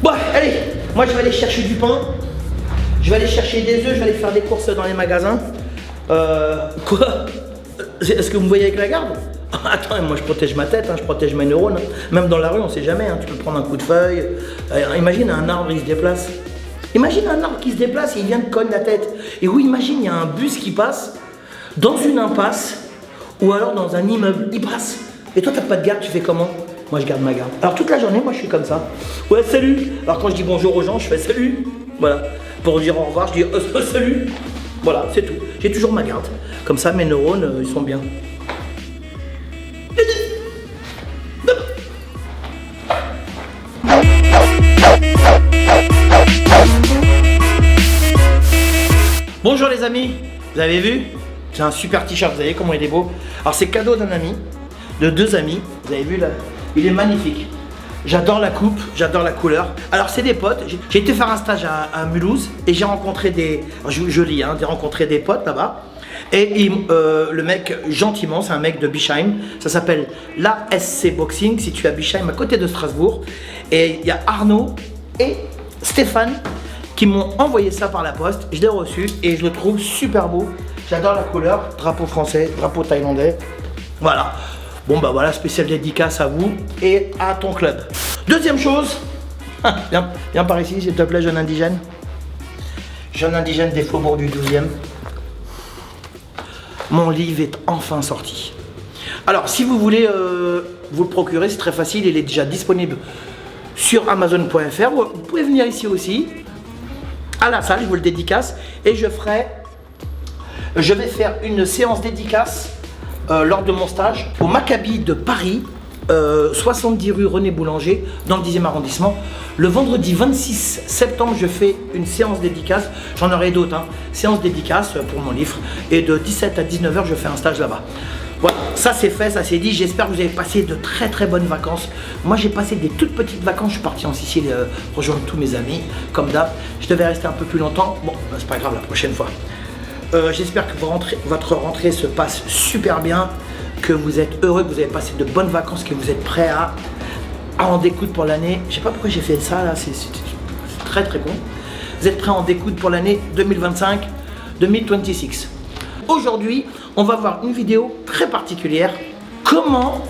Bon, allez, moi je vais aller chercher du pain. Je vais aller chercher des œufs, je vais aller faire des courses dans les magasins. Quoi? Est-ce que vous me voyez avec la garde? Attends, moi je protège ma tête, hein, je protège mes neurones. Même dans la rue, on sait jamais, hein, tu peux prendre un coup de feuille. Imagine un arbre, il se déplace. Imagine un arbre qui se déplace et il vient de cogner la tête. Et oui, imagine, il y a un bus qui passe dans une impasse ou alors dans un immeuble. Il passe. Et toi, t'as pas de garde, tu fais comment? Moi, je garde ma garde. Alors toute la journée, moi je suis comme ça. Ouais, salut. Alors quand je dis bonjour aux gens, je fais salut. Voilà. Pour dire au revoir, je dis salut. Voilà, c'est tout. J'ai toujours ma garde. Comme ça, mes neurones, ils sont bien. Bonjour les amis, vous avez vu? J'ai un super t-shirt, vous voyez comment il est beau? Alors c'est cadeau d'un ami, de deux amis, vous avez vu là? Il est magnifique. J'adore la coupe, j'adore la couleur. Alors c'est des potes, j'ai été faire un stage à Mulhouse et j'ai rencontré des... Je lis, hein, j'ai rencontré des potes là-bas. Et le mec, gentiment, c'est un mec de Bischheim, ça s'appelle l'ASC Boxing, situé à Bischheim, à côté de Strasbourg. Et il y a Arnaud et Stéphane qui m'ont envoyé ça par la poste. Je l'ai reçu et je le trouve super beau. J'adore la couleur, drapeau français, drapeau thaïlandais. Voilà. Bon bah voilà, spécial dédicace à vous et à ton club. Deuxième chose, viens par ici s'il te plaît, jeune indigène. Jeune indigène des faubourgs du 12e. Mon livre est enfin sorti. Alors si vous voulez vous le procurer, c'est très facile, il est déjà disponible sur Amazon.fr. Vous pouvez venir ici aussi, à la salle, je vous le dédicace, et je vais faire une séance dédicace lors de mon stage au Maccabi de Paris, 70 rue René Boulanger, dans le 10e arrondissement. Le vendredi 26 septembre, je fais une séance dédicace, j'en aurai d'autres, hein, séance dédicace pour mon livre, et de 17 à 19h, je fais un stage là-bas. Voilà, ça c'est fait, ça c'est dit, j'espère que vous avez passé de très très bonnes vacances. Moi j'ai passé des toutes petites vacances, je suis parti en Sicile rejoindre tous mes amis, comme d'hab. Je devais rester un peu plus longtemps, bon, c'est pas grave, la prochaine fois. J'espère que votre rentrée se passe super bien, que vous êtes heureux, que vous avez passé de bonnes vacances, que vous êtes prêts à en découdre pour l'année. Je sais pas pourquoi j'ai fait ça là, c'est très très con. Vous êtes prêts à en découdre pour l'année 2025. Aujourd'hui, on va voir une vidéo très particulière. Comment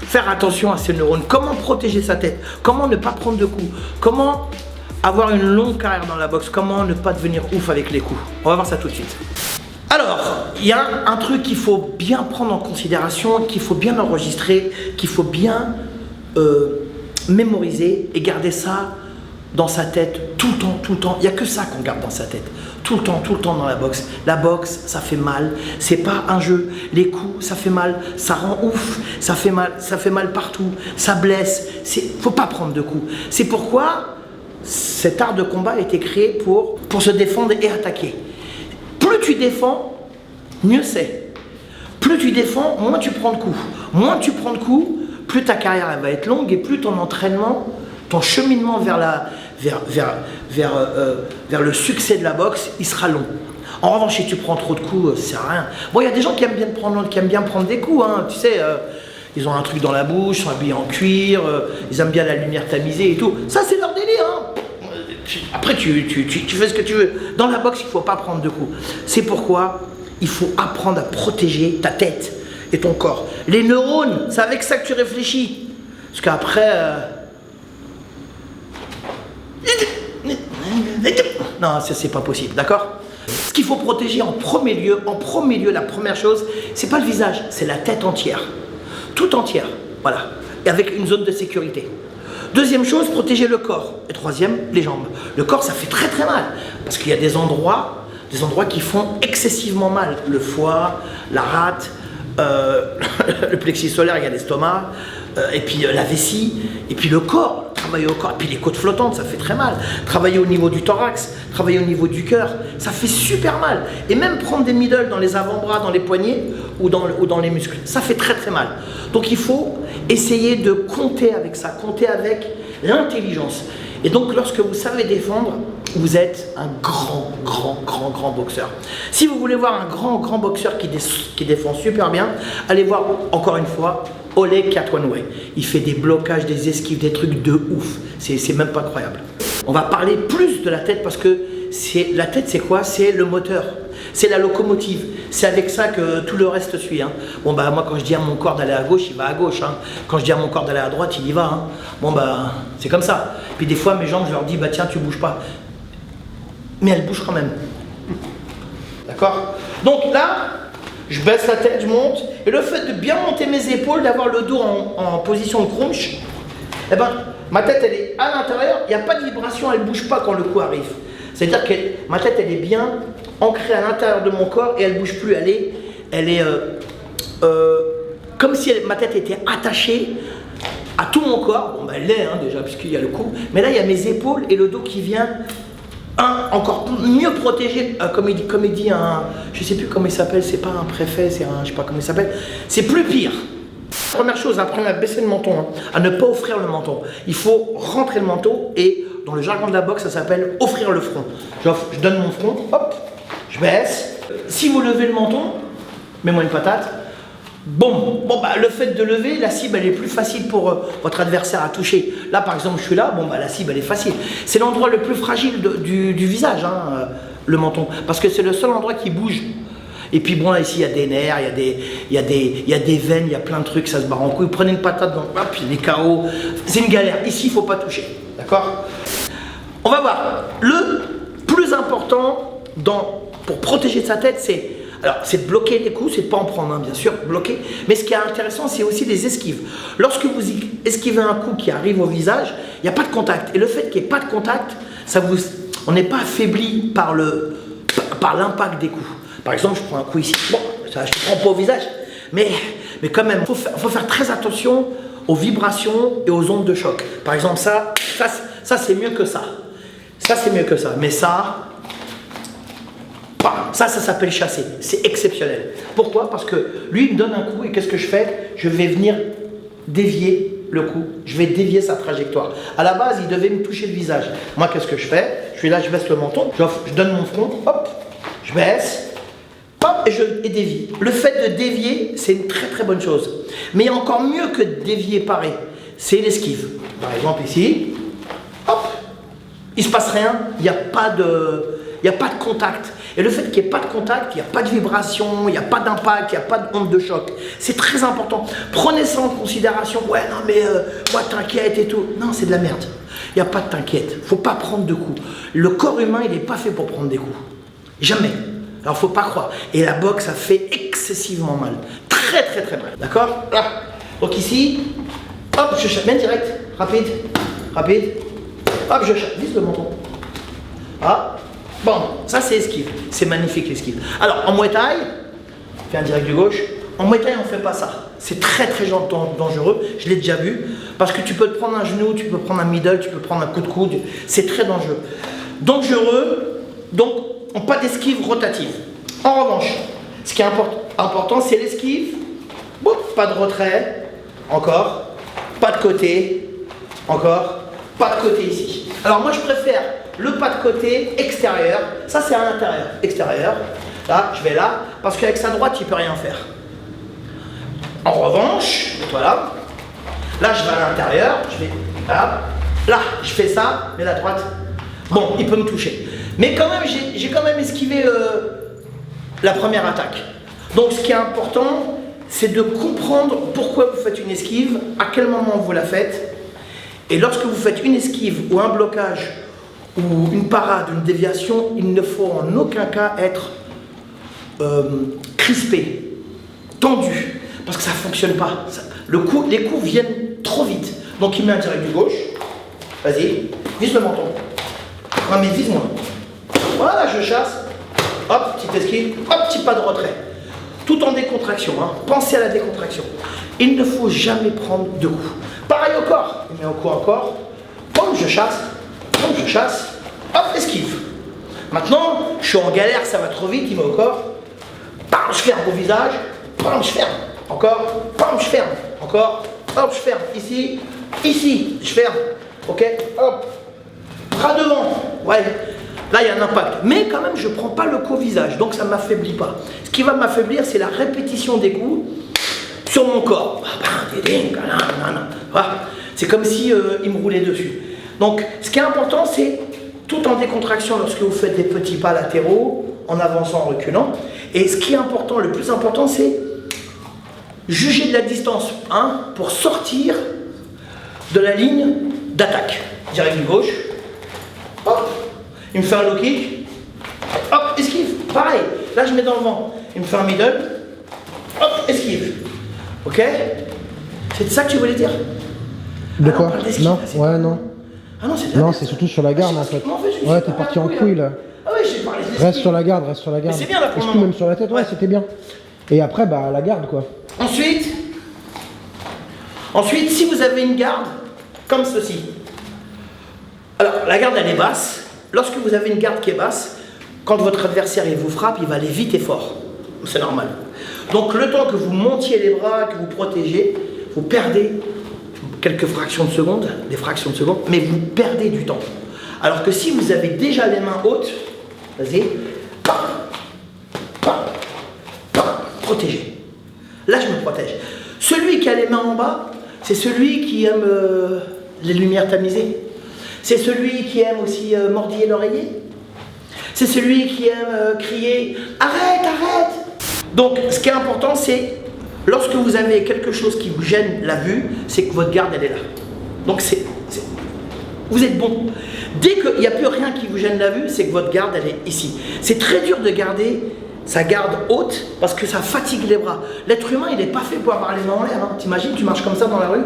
faire attention à ses neurones, comment protéger sa tête, comment ne pas prendre de coups, comment avoir une longue carrière dans la boxe, comment ne pas devenir ouf avec les coups. On va voir ça tout de suite. Alors, il y a un truc qu'il faut bien prendre en considération, qu'il faut bien enregistrer, qu'il faut bien mémoriser et garder ça dans sa tête tout le temps, tout le temps. Il n'y a que ça qu'on garde dans sa tête. Tout le temps dans la boxe. La boxe, ça fait mal. C'est pas un jeu. Les coups, ça fait mal. Ça rend ouf. Ça fait mal partout. Ça blesse. Faut pas prendre de coups. C'est pourquoi cet art de combat a été créé pour se défendre et attaquer. Plus tu défends, mieux c'est. Plus tu défends, moins tu prends de coups. Moins tu prends de coups, plus ta carrière elle va être longue et plus ton entraînement, ton cheminement vers le succès de la boxe, il sera long. En revanche, si tu prends trop de coups, ça sert à rien. Bon, il y a des gens qui aiment bien prendre des coups, hein, tu sais, ils ont un truc dans la bouche, ils sont habillés en cuir, ils aiment bien la lumière tamisée et tout. Ça, c'est leur délire, hein. Après, tu fais ce que tu veux. Dans la boxe, il ne faut pas prendre de coups. C'est pourquoi il faut apprendre à protéger ta tête et ton corps. Les neurones, c'est avec ça que tu réfléchis. Parce qu'après... Non, ça c'est pas possible, d'accord? Ce qu'il faut protéger en premier lieu, la première chose, c'est pas le visage, c'est la tête entière. Tout entière, voilà. Et avec une zone de sécurité. Deuxième chose, protéger le corps. Et troisième, les jambes. Le corps, ça fait très très mal. Parce qu'il y a des endroits qui font excessivement mal. Le foie, la rate, le plexus solaire, il y a l'estomac, et puis la vessie, et puis le corps. Travailler au corps, et puis les côtes flottantes, ça fait très mal. Travailler au niveau du thorax, travailler au niveau du cœur, ça fait super mal. Et même prendre des middle dans les avant-bras, dans les poignets ou dans les muscles, ça fait très très mal. Donc il faut essayer de compter avec ça, compter avec l'intelligence. Et donc lorsque vous savez défendre, vous êtes un grand boxeur. Si vous voulez voir un grand boxeur qui défend super bien, allez voir encore une fois Oleg Katwanway. Il fait des blocages, des esquives, des trucs de ouf. C'est même pas croyable. On va parler plus de la tête parce que la tête, c'est quoi? C'est le moteur. C'est la locomotive. C'est avec ça que tout le reste suit. Hein. Bon, bah, moi, quand je dis à mon corps d'aller à gauche, il va à gauche. Hein. Quand je dis à mon corps d'aller à droite, il y va. Hein. Bon, bah, c'est comme ça. Puis des fois, mes jambes, je leur dis, bah, tiens, tu bouges pas. Mais elles bougent quand même. D'accord? Donc là, je baisse la tête, je monte. Et le fait de bien monter mes épaules, d'avoir le dos en position de crunch, eh ben, ma tête, elle est à l'intérieur. Il n'y a pas de vibration, elle ne bouge pas quand le coup arrive. C'est-à-dire que ma tête, elle est bien ancrée à l'intérieur de mon corps et elle ne bouge plus. Elle est comme si ma tête était attachée à tout mon corps. Bon, ben, elle l'est hein, déjà, puisqu'il y a le cou. Mais là, il y a mes épaules et le dos qui vient encore mieux protégé. Comme il dit un... Je ne sais plus comment il s'appelle, c'est pas un préfet, c'est un... Je sais pas comment il s'appelle. C'est plus pire. Première chose, apprenez à baisser le menton, hein, à ne pas offrir le menton. Il faut rentrer le menton et dans le jargon de la boxe, ça s'appelle offrir le front. Je donne mon front, hop, je baisse. Si vous levez le menton, mets-moi une patate. Bon, bah, le fait de lever, la cible elle est plus facile pour votre adversaire à toucher. Là par exemple, je suis là, bon bah la cible elle est facile. C'est l'endroit le plus fragile du visage, hein, le menton, parce que c'est le seul endroit qui bouge. Et puis bon, là, ici, il y a des nerfs, il y a des veines, il y a plein de trucs, ça se barre en couille. Prenez une patate, hop, il y a des KO. C'est une galère. Ici, il ne faut pas toucher. D'accord? On va voir. Le plus important pour protéger sa tête, c'est de bloquer les coups, c'est de ne pas en prendre, hein, bien sûr, bloquer. Mais ce qui est intéressant, c'est aussi les esquives. Lorsque vous esquivez un coup qui arrive au visage, il n'y a pas de contact. Et le fait qu'il n'y ait pas de contact, on n'est pas affaibli par l'impact des coups. Par exemple, je prends un coup ici, bon, ça, je ne prends pas au visage, mais quand même, il faut faire très attention aux vibrations et aux ondes de choc. Par exemple, ça c'est mieux que ça. Ça, c'est mieux que ça. Mais ça s'appelle chasser. C'est exceptionnel. Pourquoi? Parce que lui, il me donne un coup et qu'est-ce que je fais? Je vais venir dévier le coup. Je vais dévier sa trajectoire. À la base, il devait me toucher le visage. Moi, qu'est-ce que je fais? Je suis là, je baisse le menton, je donne mon front, hop, je baisse. Et je dévie. Le fait de dévier, c'est une très très bonne chose. Mais il y a encore mieux que de dévier pareil. C'est l'esquive. Par exemple ici, hop, il ne se passe rien, il n'y a pas de contact. Et le fait qu'il n'y ait pas de contact, il n'y a pas de vibration, il n'y a pas d'impact, il n'y a pas d'onde de choc. C'est très important. Prenez ça en considération. Ouais, non mais moi t'inquiète et tout. Non, c'est de la merde. Il n'y a pas de t'inquiète. Il ne faut pas prendre de coups. Le corps humain, il n'est pas fait pour prendre des coups. Jamais. Alors, faut pas croire. Et la boxe, ça fait excessivement mal. Très, très, très mal. D'accord? Là. Donc ici, hop, je chatte. Bien direct. Rapide. Rapide. Hop, je chatte. Vise le menton. Ah. Bon, ça c'est esquive. C'est magnifique l'esquive. Alors, en Muay Thai, fais un direct du gauche. En Muay Thai, on ne fait pas ça. C'est très, très dangereux. Je l'ai déjà vu. Parce que tu peux te prendre un genou, tu peux prendre un middle, tu peux prendre un coup de coude. C'est très dangereux. Dangereux, donc, pas d'esquive rotative. En revanche, ce qui est important, c'est l'esquive. Pas de retrait. Encore. Pas de côté. Encore. Pas de côté ici. Alors moi, je préfère le pas de côté extérieur. Ça, c'est à l'intérieur. Extérieur. Là, je vais là. Parce qu'avec sa droite, il ne peut rien faire. En revanche, voilà. Là, je vais à l'intérieur. Je vais là. Là, je fais ça. Mais la droite, bon, il peut me toucher. Mais quand même, j'ai quand même esquivé la première attaque. Donc ce qui est important, c'est de comprendre pourquoi vous faites une esquive, à quel moment vous la faites. Et lorsque vous faites une esquive ou un blocage ou une parade, une déviation, il ne faut en aucun cas être crispé, tendu, parce que ça ne fonctionne pas. Les coups viennent trop vite. Donc il met un direct du gauche. Vas-y, vise le menton. Non mais vise-moi. Voilà, je chasse. Hop, petite esquive. Hop, petit pas de retrait. Tout en décontraction. Hein. Pensez à la décontraction. Il ne faut jamais prendre de coups. Pareil au corps. Il met au cou encore. Hop, je chasse. Hop, je chasse. Hop, esquive. Maintenant, je suis en galère, ça va trop vite. Il met au corps. Pam, je ferme au visage. Pam, je ferme. Encore. Pam, je ferme. Encore. Hop, je ferme. Ici. Ici, je ferme. Ok. Hop. Bras devant. Ouais. Là, il y a un impact. Mais quand même, je ne prends pas le coup au visage. Donc, ça ne m'affaiblit pas. Ce qui va m'affaiblir, c'est la répétition des coups sur mon corps. Voilà. C'est comme si il me roulait dessus. Donc, ce qui est important, c'est tout en décontraction lorsque vous faites des petits pas latéraux, en avançant, en reculant. Et ce qui est important, le plus important, c'est juger de la distance pour sortir de la ligne d'attaque. Direct du gauche. Hop, il me fait un low kick. Hop, esquive. Pareil, là je mets dans le vent. Il me fait un middle. Hop, esquive. Ok? C'est ça que tu voulais dire? De quoi? Non, ouais, non. Ah non, c'est non, c'est surtout sur la garde en fait. Ouais, t'es parti en couille là. Ah ouais, j'ai parlé de reste sur la garde, reste sur la garde. Mais c'est bien là pour le moment. Même sur la tête, ouais, c'était bien. Et après, bah, la garde quoi. Ensuite, si vous avez une garde, comme ceci. Alors, la garde elle est basse. Lorsque vous avez une garde qui est basse, quand votre adversaire il vous frappe, il va aller vite et fort. C'est normal. Donc, le temps que vous montiez les bras, que vous protégez, vous perdez quelques fractions de seconde, des fractions de seconde, mais vous perdez du temps. Alors que si vous avez déjà les mains hautes, vas-y, protégez. Là, je me protège. Celui qui a les mains en bas, c'est celui qui aime les lumières tamisées. C'est celui qui aime aussi mordiller l'oreiller. C'est celui qui aime crier « Arrête, arrête !» Donc, ce qui est important, c'est lorsque vous avez quelque chose qui vous gêne la vue, c'est que votre garde, elle est là. Donc, vous êtes bon. Dès qu'il n'y a plus rien qui vous gêne la vue, c'est que votre garde, elle est ici. C'est très dur de garder sa garde haute parce que ça fatigue les bras. L'être humain, il n'est pas fait pour avoir les mains en l'air. Hein. T'imagines, tu marches comme ça dans la rue?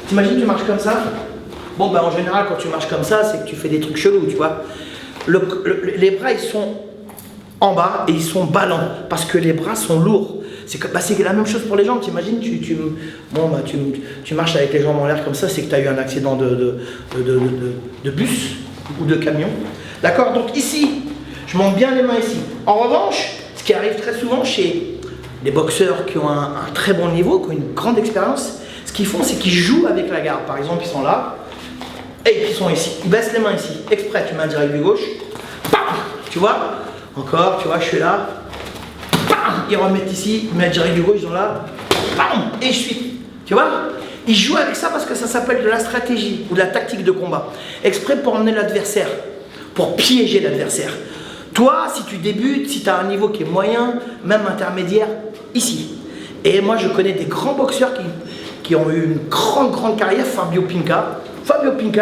T'imagines, tu marches comme ça? Bon, ben en général, quand tu marches comme ça, c'est que tu fais des trucs chelous, tu vois. Les bras, ils sont en bas et ils sont ballants parce que les bras sont lourds. C'est la même chose pour les jambes. T'imagines, tu marches avec les jambes en l'air comme ça, c'est que tu as eu un accident de bus ou de camion. D'accord? Donc ici, je monte bien les mains ici. En revanche, ce qui arrive très souvent chez les boxeurs qui ont un très bon niveau, qui ont une grande expérience, ce qu'ils font, c'est qu'ils jouent avec la garde. Par exemple, ils sont là et ils sont ici. Ils baissent les mains ici. Exprès, tu mets un direct du gauche. Bam! Tu vois? Encore, tu vois, je suis là. Bam! Ils remettent ici, ils mettent direct du gauche, ils sont là. Bam! Et je suis. Tu vois? Ils jouent avec ça parce que ça s'appelle de la stratégie ou de la tactique de combat. Exprès pour emmener l'adversaire, pour piéger l'adversaire. Toi, si tu débutes, si tu as un niveau qui est moyen, même intermédiaire, ici. Et moi, je connais des grands boxeurs qui ont eu une grande carrière. Fabio Pinca,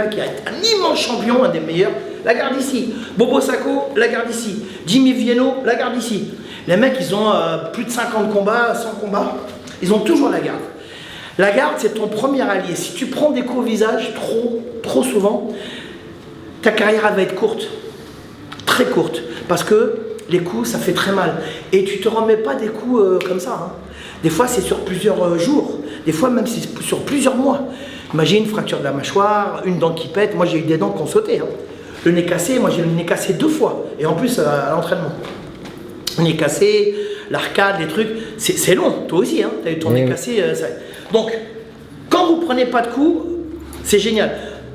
qui est un immense champion, un des meilleurs, la garde ici. Bobo Sacco, la garde ici. Jimmy Vienno, la garde ici. Les mecs, ils ont plus de 50 combats, 100 combats. Ils ont toujours la garde. La garde, c'est ton premier allié. Si tu prends des coups au visage trop souvent, ta carrière elle va être courte. Très courte. Parce que les coups, ça fait très mal. Et tu ne te remets pas des coups comme ça. Hein. Des fois, c'est sur plusieurs jours. Des fois, même c'est sur plusieurs mois. Imagine une fracture de la mâchoire, une dent qui pète. Moi, j'ai eu des dents qui ont sauté. Hein. Le nez cassé, moi, j'ai eu le nez cassé 2 fois. Et en plus, à l'entraînement. Le nez cassé, l'arcade, les trucs. C'est long. Toi aussi, hein. Tu as eu ton nez cassé. Donc, quand vous ne prenez pas de coups, c'est génial.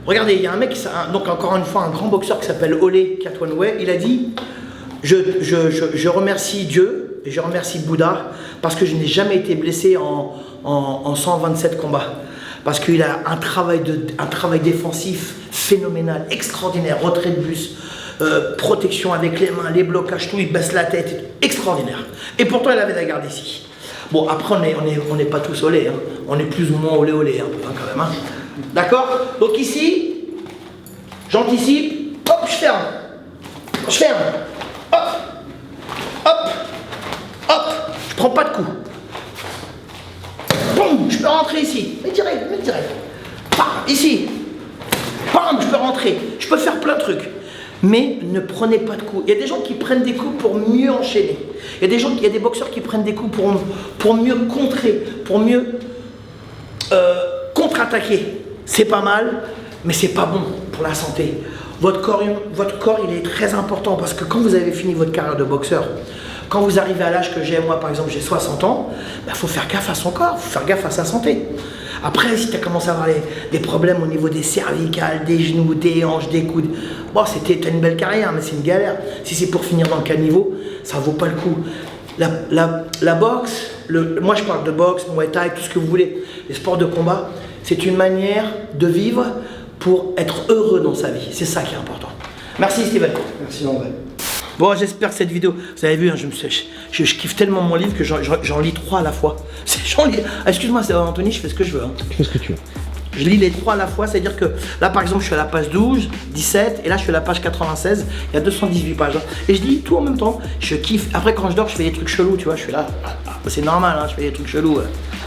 Regardez, il y a un mec, donc encore une fois, un grand boxeur qui s'appelle Ole Katwanwe. Il a dit... Je remercie Dieu et je remercie Bouddha parce que je n'ai jamais été blessé en 127 combats. Parce qu'il a un travail défensif phénoménal, extraordinaire, retrait de bus, protection avec les mains, les blocages, tout, il baisse la tête, extraordinaire. Et pourtant, il avait la garde ici. Bon, après, on n'est pas tous olé, hein. On est plus ou moins olé, hein, quand même. Hein. D'accord? Donc ici, j'anticipe, hop, je ferme. Hop, je prends pas de coup. Boum, je peux rentrer ici. Mais direct. Bam, ici. Bam, je peux rentrer. Je peux faire plein de trucs. Mais ne prenez pas de coups. Il y a des gens qui prennent des coups pour mieux enchaîner. Il y a des boxeurs qui prennent des coups pour mieux contrer, pour mieux contre-attaquer. C'est pas mal, mais c'est pas bon pour la santé. Votre corps, il est très important parce que quand vous avez fini votre carrière de boxeur, quand vous arrivez à l'âge que j'ai, moi par exemple j'ai 60 ans, il faut faire gaffe à son corps, il faut faire gaffe à sa santé. Après, si tu as commencé à avoir des problèmes au niveau des cervicales, des genoux, des hanches, des coudes, bon, t'as une belle carrière, mais c'est une galère. Si c'est pour finir dans le caniveau, ça vaut pas le coup. La boxe, moi je parle de boxe, Muay Thai, tout ce que vous voulez. Les sports de combat, c'est une manière de vivre pour être heureux dans sa vie. C'est ça qui est important. Merci Steven. Merci André. Bon, j'espère que cette vidéo, vous avez vu, hein, je kiffe tellement mon livre que j'en lis 3 à la fois. Excuse-moi, Anthony, je fais ce que je veux. Hein. Fais ce que tu veux. Je lis les 3 à la fois, c'est-à-dire que là par exemple je suis à la page 12, 17 et là je suis à la page 96, il y a 218 pages. Hein. Et je lis tout en même temps, je kiffe. Après quand je dors je fais des trucs chelous, tu vois, je suis là, c'est normal, hein, je fais des trucs chelous.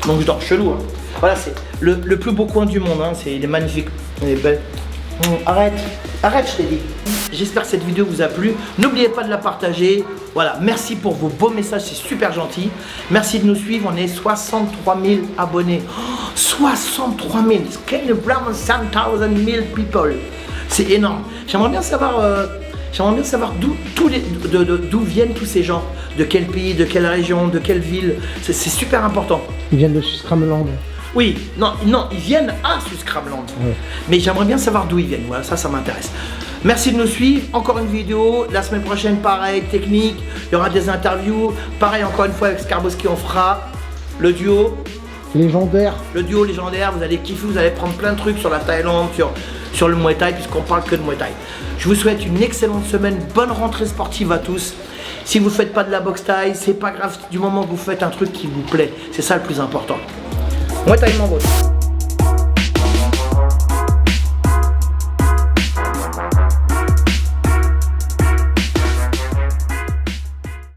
Donc je dors chelou. Hein. Voilà, c'est le plus beau coin du monde, hein. Il est magnifique, il est belle. Arrête, je t'ai dit. J'espère que cette vidéo vous a plu. N'oubliez pas de la partager. Voilà, merci pour vos beaux messages, c'est super gentil. Merci de nous suivre, on est 63 000 abonnés. Oh, 63 000, 100,000 people. C'est énorme. J'aimerais bien savoir d'où viennent tous ces gens. De quel pays, de quelle région, de quelle ville. C'est super important. Ils viennent de Scramland. Oui, non, ils viennent à Scramland. Ouais. Mais j'aimerais bien savoir d'où ils viennent. Voilà, ça m'intéresse. Merci de nous suivre. Encore une vidéo. La semaine prochaine, pareil, technique. Il y aura des interviews. Pareil, encore une fois, avec Skarboski, on fera le duo. Légendaire. Le duo légendaire. Vous allez kiffer. Vous allez prendre plein de trucs sur la Thaïlande, sur le Muay Thai, puisqu'on parle que de Muay Thai. Je vous souhaite une excellente semaine. Bonne rentrée sportive à tous. Si vous ne faites pas de la boxe thaï, c'est pas grave du moment que vous faites un truc qui vous plaît. C'est ça le plus important. Muay Thai Mambo.